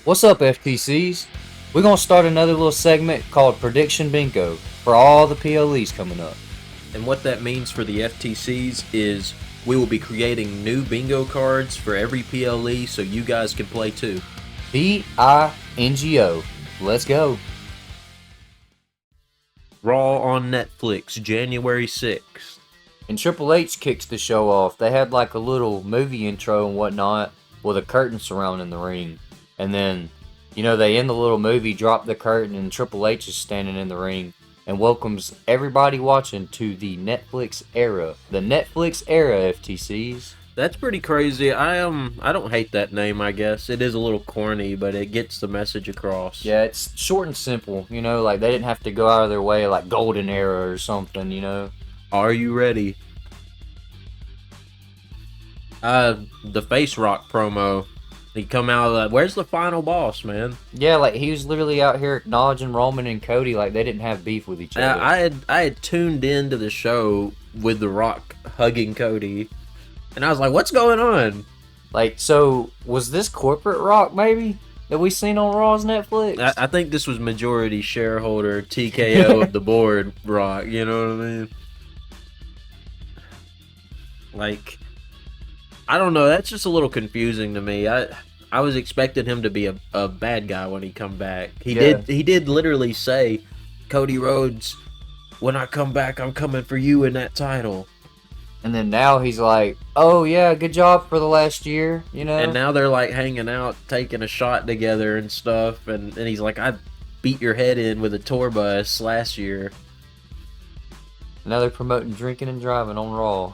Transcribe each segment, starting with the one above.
What's up, FTCs? We're gonna start another little segment called Prediction Bingo for all the PLEs coming up. And what that means for the FTCs is we will be creating new bingo cards for every PLE so you guys can play too. BINGO. Let's go. Raw on Netflix, January 6th. And Triple H kicks the show off. They had like a little movie intro and whatnot with a curtain surrounding the ring. And then, they end the little movie, drop the curtain, and Triple H is standing in the ring and welcomes everybody watching to the Netflix era. The Netflix era, FTCs. That's pretty crazy. I don't hate that name, I guess. It is a little corny, but it gets the message across. Yeah, it's short and simple, like they didn't have to go out of their way like Golden Era or something. Are you ready? The Face Rock promo. He come out like, where's the final boss, man? Yeah, like he was literally out here acknowledging Roman and Cody like they didn't have beef with each other. I had tuned into the show with The Rock hugging Cody, and I was like, what's going on? Like, so was this corporate Rock maybe that we seen on Raw's Netflix? I think this was majority shareholder TKO of the board Rock. You know what I mean? Like, I don't know. That's just a little confusing to me. I was expecting him to be a bad guy when he come back. He did literally say, Cody Rhodes, when I come back, I'm coming for you in that title. And then now he's like, oh yeah, good job for the last year, And now they're like hanging out, taking a shot together and stuff. And he's like, I beat your head in with a tour bus last year. Now they're promoting drinking and driving on Raw.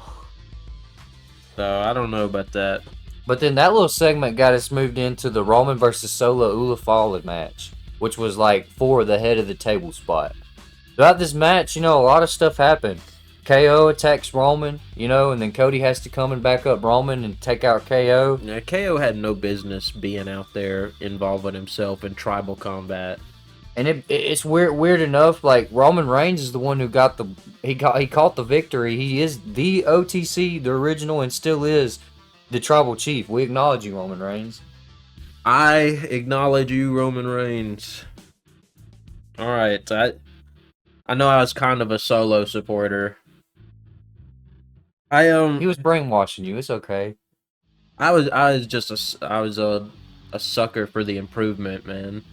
So I don't know about that. But then that little segment got us moved into the Roman versus Solo Ulafala match, which was like for the head of the table spot. Throughout this match, a lot of stuff happened. KO attacks Roman, and then Cody has to come and back up Roman and take out KO. Yeah, KO had no business being out there involving himself in tribal combat. And it's weird enough. Like Roman Reigns is the one who got he caught the victory. He is the OTC, the original, and still is the tribal chief. We acknowledge you, Roman Reigns. I acknowledge you, Roman Reigns. All right, I know I was kind of a Solo supporter. He was brainwashing you. It's okay. I was a sucker for the improvement, man.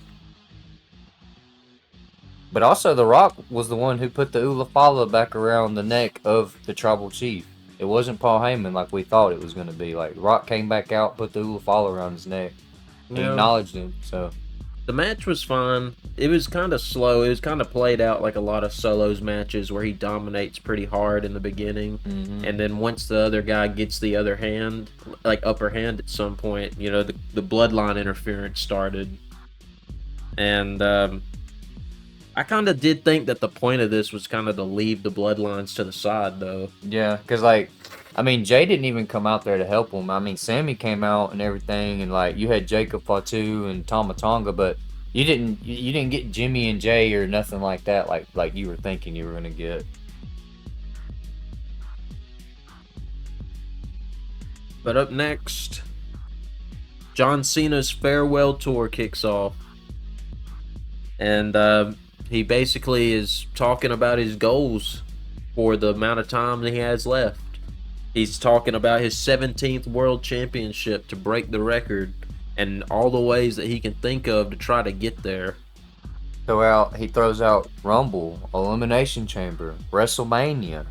But also, The Rock was the one who put the Ulafala back around the neck of the tribal chief. It wasn't Paul Heyman like we thought it was going to be. Like, Rock came back out, put the Ulafala around his neck, and acknowledged him. So the match was fun. It was kind of slow. It was kind of played out like a lot of Solo's matches where he dominates pretty hard in the beginning. Mm-hmm. And then once the other guy gets the other hand, like upper hand at some point, the bloodline interference started. And I kind of did think that the point of this was kind of to leave the bloodlines to the side, though. Yeah, because, Jay didn't even come out there to help him. Sammy came out and everything, and, you had Jacob Fatu and Tama Tonga, but you didn't get Jimmy and Jay or nothing like that, like you were thinking you were going to get. But up next, John Cena's farewell tour kicks off. And, he basically is talking about his goals for the amount of time that he has left. He's talking about his 17th World Championship to break the record and all the ways that he can think of to try to get there. So he throws out Rumble, Elimination Chamber, WrestleMania.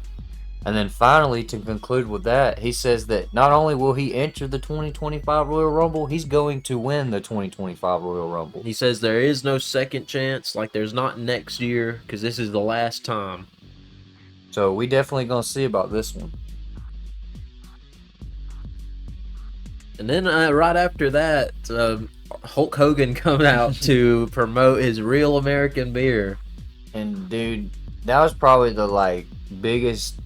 And then finally, to conclude with that, he says that not only will he enter the 2025 Royal Rumble, he's going to win the 2025 Royal Rumble. He says there is no second chance, like there's not next year, because this is the last time. So we definitely going to see about this one. And then right after that, Hulk Hogan comes out to promote his Real American Beer. And dude, that was probably the biggest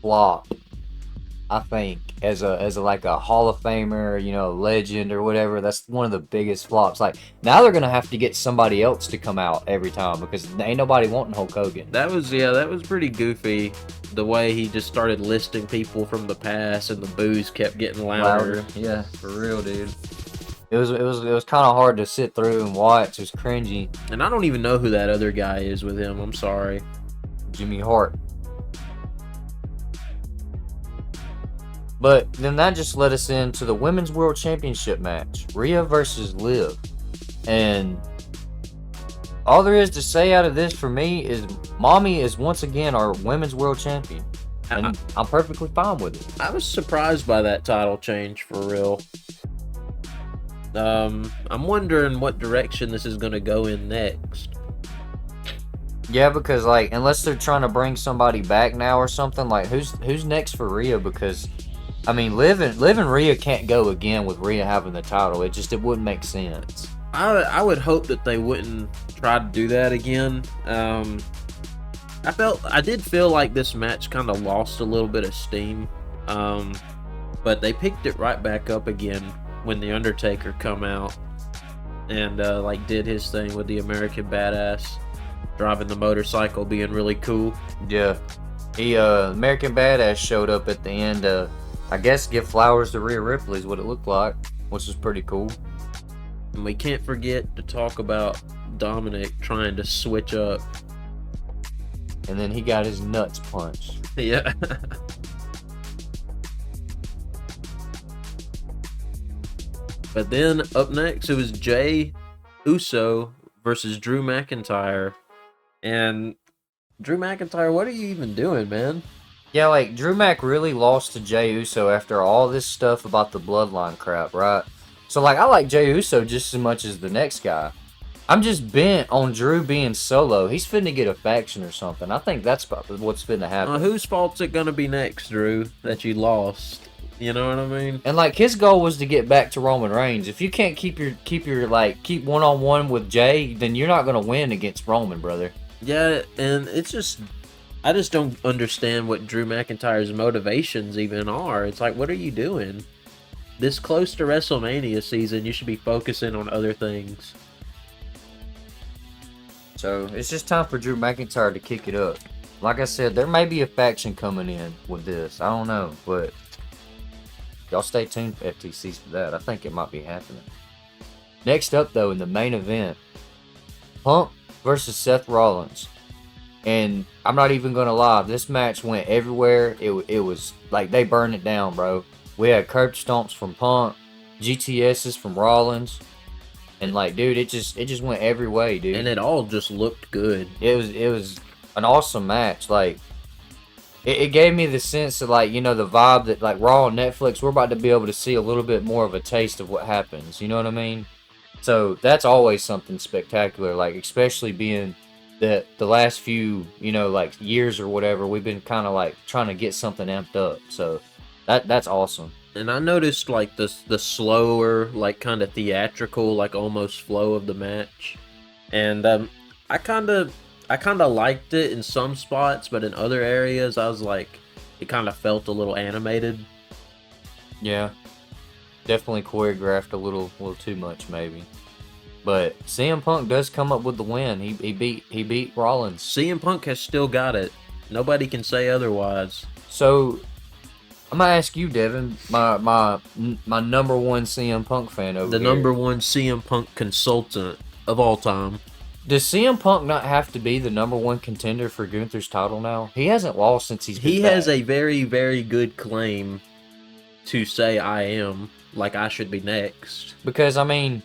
flop, I think, as a Hall of Famer, legend or whatever. That's one of the biggest flops. Like, now they're gonna have to get somebody else to come out every time because ain't nobody wanting Hulk Hogan. That was pretty goofy. The way he just started listing people from the past and the boos kept getting louder. Yeah, for real, dude. it was kind of hard to sit through and watch. It was cringy. And I don't even know who that other guy is with him. I'm sorry. Jimmy Hart. But then that just led us into the Women's World Championship match. Rhea versus Liv. And all there is to say out of this for me is Mommy is once again our Women's World Champion. And I'm perfectly fine with it. I was surprised by that title change, for real. I'm wondering what direction this is going to go in next. Yeah, because like unless they're trying to bring somebody back now or something, like who's next for Rhea? Because I mean, Liv and Rhea can't go again with Rhea having the title. It wouldn't make sense. I would hope that they wouldn't try to do that again. I did feel like this match kind of lost a little bit of steam, but they picked it right back up again when the Undertaker come out and like did his thing with the American Badass, driving the motorcycle, being really cool. Yeah, American Badass showed up at the end. I guess give flowers to Rhea Ripley is what it looked like, which was pretty cool. And we can't forget to talk about Dominic trying to switch up. And then he got his nuts punched. Yeah. But then up next, it was Jey Uso versus Drew McIntyre. And Drew McIntyre, what are you even doing, man? Yeah, like Drew Mac really lost to Jey Uso after all this stuff about the bloodline crap, right? So like I like Jey Uso just as much as the next guy. I'm just bent on Drew being solo. He's finna get a faction or something. I think that's what's finna happen. Whose fault's it gonna be next, Drew, that you lost? You know what I mean? And like his goal was to get back to Roman Reigns. If you can't keep one-on-one with Jey, then you're not gonna win against Roman, brother. Yeah, and I just don't understand what Drew McIntyre's motivations even are. It's like, what are you doing? This close to WrestleMania season, you should be focusing on other things. So it's just time for Drew McIntyre to kick it up. Like I said, there may be a faction coming in with this. I don't know, but y'all stay tuned for FTCs for that. I think it might be happening. Next up, though, in the main event, Punk versus Seth Rollins. And I'm not even going to lie, this match went everywhere. It was like they burned it down, bro. We had curb stomps from Punk, GTSs from Rollins. And like, dude, it just went every way, dude. And it all just looked good. It was an awesome match. Like, it gave me the sense of like, you know, the vibe that like Raw on Netflix, we're about to be able to see a little bit more of a taste of what happens. You know what I mean? So that's always something spectacular. Like, especially being that the last few, you know, like years or whatever, we've been kind of like trying to get something amped up. So that's awesome. And I noticed like the slower, like kind of theatrical, like almost flow of the match. And I kind of liked it in some spots, but in other areas I was like, it kind of felt a little animated. Yeah, definitely choreographed a little too much maybe. But CM Punk does come up with the win. He beat Rollins. CM Punk has still got it. Nobody can say otherwise. So I'm gonna ask you, Devin, my number one CM Punk fan over the here. number one CM Punk consultant of all time. Does CM Punk not have to be the number one contender for Gunther's title now? He hasn't lost since he's been back. Has a very, very good claim to say I am, like I should be next. Because I mean,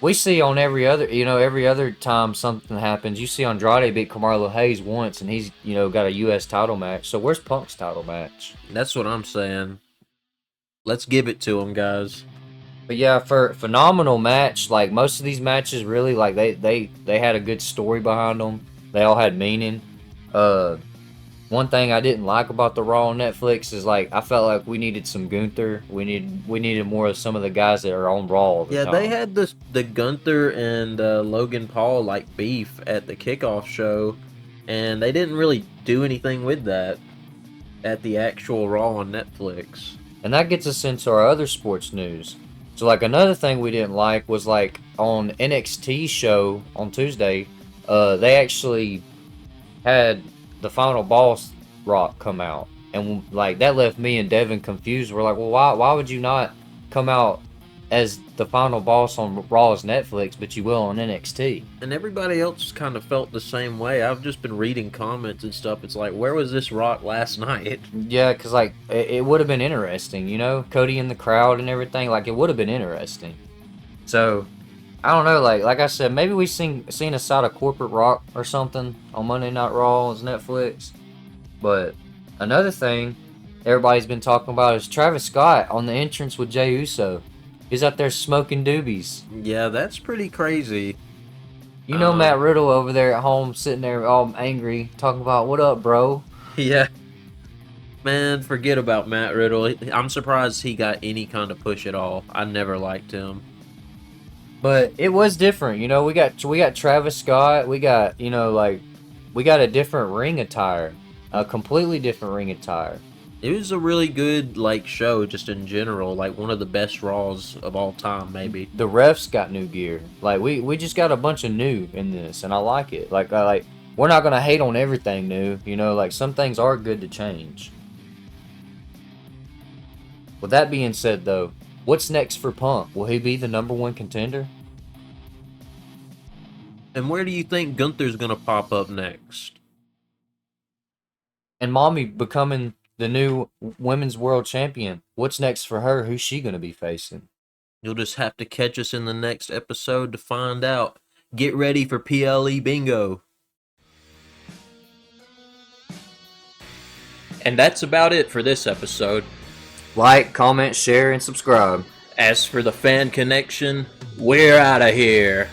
we see on every other time something happens, you see Andrade beat Carmelo Hayes once, and he's, you know, got a U.S. title match. So where's Punk's title match? That's what I'm saying. Let's give it to him, guys. But yeah, for a phenomenal match, like most of these matches really, like they had a good story behind them. They all had meaning. One thing I didn't like about the Raw on Netflix is like I felt like we needed some Gunther. We needed more of some of the guys that are on Raw all the time. They had the Gunther and Logan Paul like beef at the kickoff show, and they didn't really do anything with that at the actual Raw on Netflix. And that gets us into our other sports news. So like another thing we didn't like was like on NXT show on Tuesday, they actually had the Final Boss Rock come out, and like that left me and Devin confused. We're like, well, why would you not come out as the final boss on Raw's Netflix, but you will on NXT. And everybody else kind of felt the same way. I've just been reading comments and stuff. It's like, where was this Rock last night? Yeah, because, like, it would have been interesting, you know? Cody in the crowd and everything. Like, it would have been interesting. So, I don't know. Like I said, maybe we seen a side of Corporate Rock or something on Monday Night Raw on Netflix. But another thing everybody's been talking about is Travis Scott on the entrance with Jey Uso. He's out there smoking doobies. Yeah, that's pretty crazy. You know Matt Riddle over there at home sitting there all angry, talking about, what up, bro? Yeah. Man, forget about Matt Riddle. I'm surprised he got any kind of push at all. I never liked him. But it was different, you know. We got Travis Scott. We got, you know, like, we got a different ring attire. A completely different ring attire. It was a really good, like, show just in general. Like, one of the best Raws of all time, maybe. The refs got new gear. Like, we just got a bunch of new in this, and I like it. Like, we're not going to hate on everything new, you know. Like, some things are good to change. With that being said, though, what's next for Punk? Will he be the #1 contender? And where do you think Gunther's going to pop up next? And Mommy becoming the new Women's World Champion. What's next for her? Who's she going to be facing? You'll just have to catch us in the next episode to find out. Get ready for PLE Bingo. And that's about it for this episode. Like, comment, share, and subscribe. As for the fan connection, we're out of here.